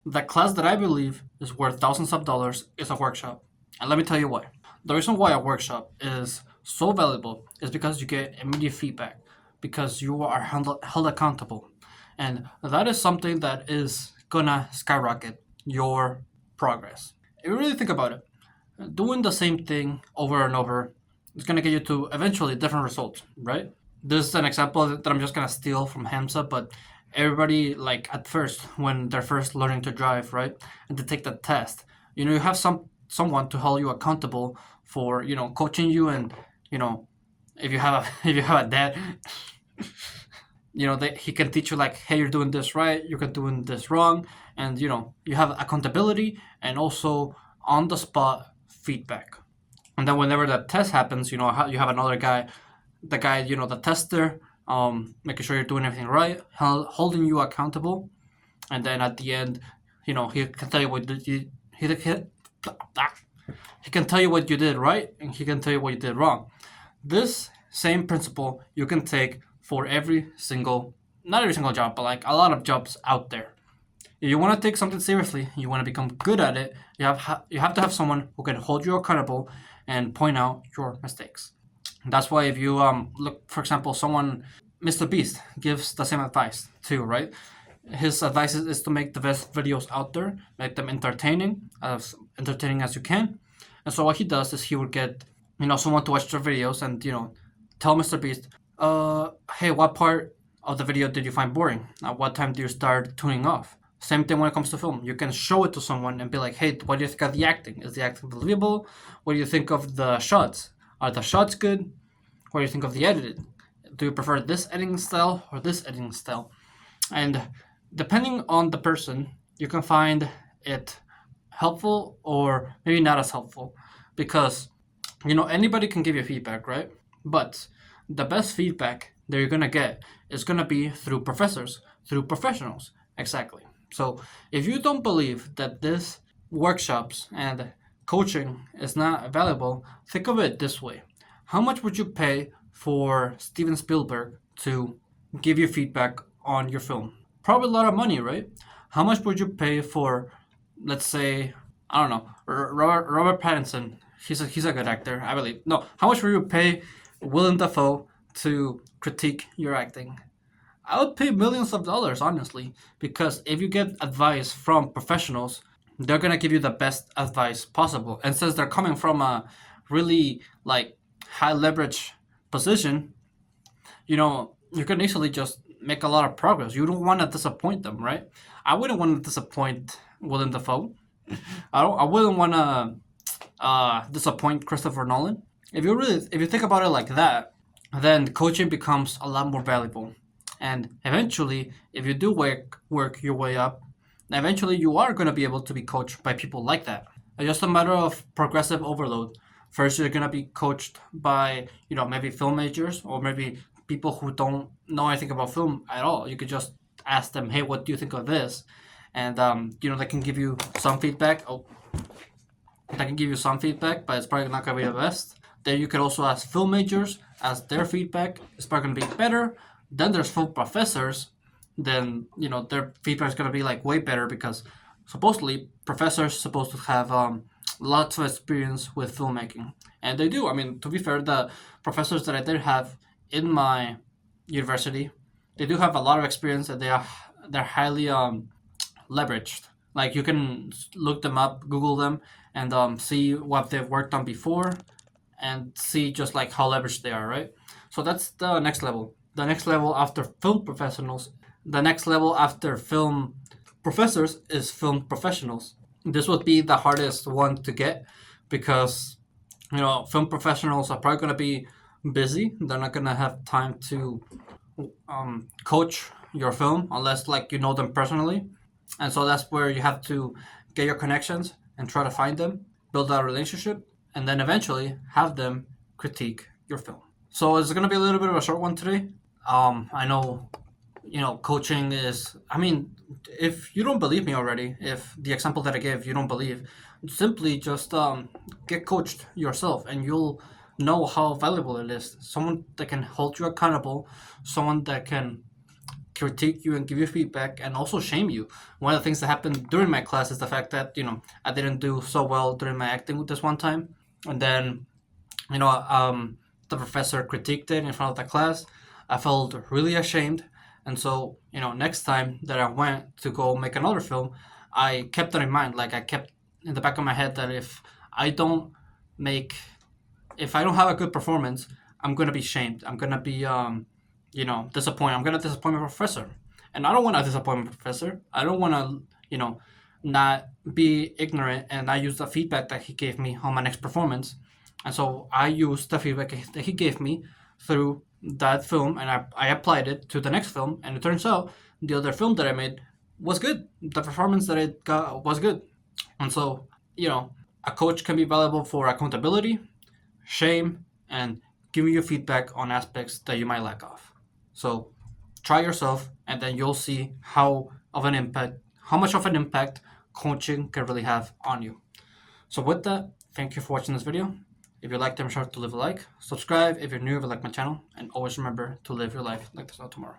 The class that I believe is worth thousands of dollars is a workshop. And let me tell you why. The reason why a workshop is so valuable is because you get immediate feedback, because you are held accountable. And that is something that is gonna skyrocket your progress. If you really think about it, doing the same thing over and over is gonna get you to eventually different results, right? This is an example that I'm just gonna steal from Hamza, but everybody like at first when they're first learning to drive, right, and to take the test, you have someone to hold you accountable for coaching you, and you know if you have a if you have a dad, that he can teach you like, hey, you're doing this right, you're doing this wrong, and you have accountability and also on the spot feedback. And then whenever that test happens, you have another guy, the guy, the tester, making sure you're doing everything right, holding you accountable, and then at the end, he can tell you what he can tell you what you did right, and he can tell you what you did wrong. This same principle you can take for every single, not every single job, but like a lot of jobs out there. If you want to take something seriously, you want to become good at it, you have to have someone who can hold you accountable and point out your mistakes. That's why if you look, for example, someone, Mr. Beast gives the same advice too, right? His advice is to make the best videos out there, make them as entertaining as you can. And so what he does is he would get someone to watch their videos and tell Mr. Beast, hey, what part of the video did you find boring? At what time do you start tuning off? Same thing when it comes to film. You can show it to someone and be like, hey, what do you think of the acting? Is the acting believable? What do you think of the shots? Are the shots good? What do you think of the editing? Do you prefer this editing style or this editing style? And depending on the person, you can find it helpful or maybe not as helpful, because anybody can give you feedback, right? But the best feedback that you're gonna get is gonna be through professors, through professionals. Exactly. So if you don't believe that this workshops and coaching is not valuable, think of it this way. How much would you pay for Steven Spielberg to give you feedback on your film? Probably a lot of money, right? How much would you pay for, let's say, I don't know, Robert Pattinson? He's a good actor, I believe. No, how much would you pay Willem Dafoe to critique your acting? I would pay millions of dollars, honestly, because if you get advice from professionals, they're gonna give you the best advice possible. And since they're coming from a really like high leverage position, you can easily just make a lot of progress. You don't want to disappoint them, right? I wouldn't want to disappoint Willem Dafoe. I wouldn't want to disappoint Christopher Nolan. If you think about it like that, then coaching becomes a lot more valuable. And eventually, if you do work your way up, eventually you are going to be able to be coached by people like that. It's just a matter of progressive overload. First, you're going to be coached by, maybe film majors or maybe people who don't know anything about film at all. You could just ask them, hey, what do you think of this? And, they can give you some feedback. Oh, they can give you some feedback, but it's probably not going to be the best. Then you can also ask film majors, ask their feedback. It's probably going to be better. Then there's film professors. Then, their feedback is going to be like way better, because supposedly professors supposed to have lots of experience with filmmaking. And they do. I mean, to be fair, the professors that I did have in my university, they do have a lot of experience, and they're highly leveraged. Like, you can look them up, Google them, and see what they've worked on before, and see just like how leveraged they are, right? So that's the next level. The next level after film professionals, the next level after film professors is film professionals. This would be the hardest one to get, because film professionals are probably going to be busy. They're not going to have time to coach your film unless like you know them personally. And so that's where you have to get your connections and try to find them, build that relationship, and then eventually have them critique your film. So it's going to be a little bit of a short one today. I know, coaching is, I mean, if you don't believe me already, if the example that I gave you don't believe, simply just get coached yourself, and you'll know how valuable it is. Someone that can hold you accountable, someone that can critique you and give you feedback and also shame you. One of the things that happened during my class is the fact that, I didn't do so well during my acting with this one time. And then, the professor critiqued it in front of the class. I felt really ashamed. And so, next time that I went to go make another film, I kept that in mind. Like, I kept in the back of my head that I don't make, if I don't have a good performance, I'm gonna be shamed. I'm gonna be, disappointed. I'm gonna disappoint my professor, and I don't want to disappoint my professor. I don't want to, not be ignorant and not use the feedback that he gave me on my next performance. And so I used the feedback that he gave me through that film, and I applied it to the next film, and it turns out the other film that I made was good. The performance that it got was good. And so, a coach can be valuable for accountability, shame, and giving you feedback on aspects that you might lack of. So try yourself, and then you'll see how much of an impact coaching can really have on you. So with that, thank you for watching this video. If you liked it, make sure to leave a like, subscribe if you're new, if you like my channel, and always remember to live your life like there's no tomorrow.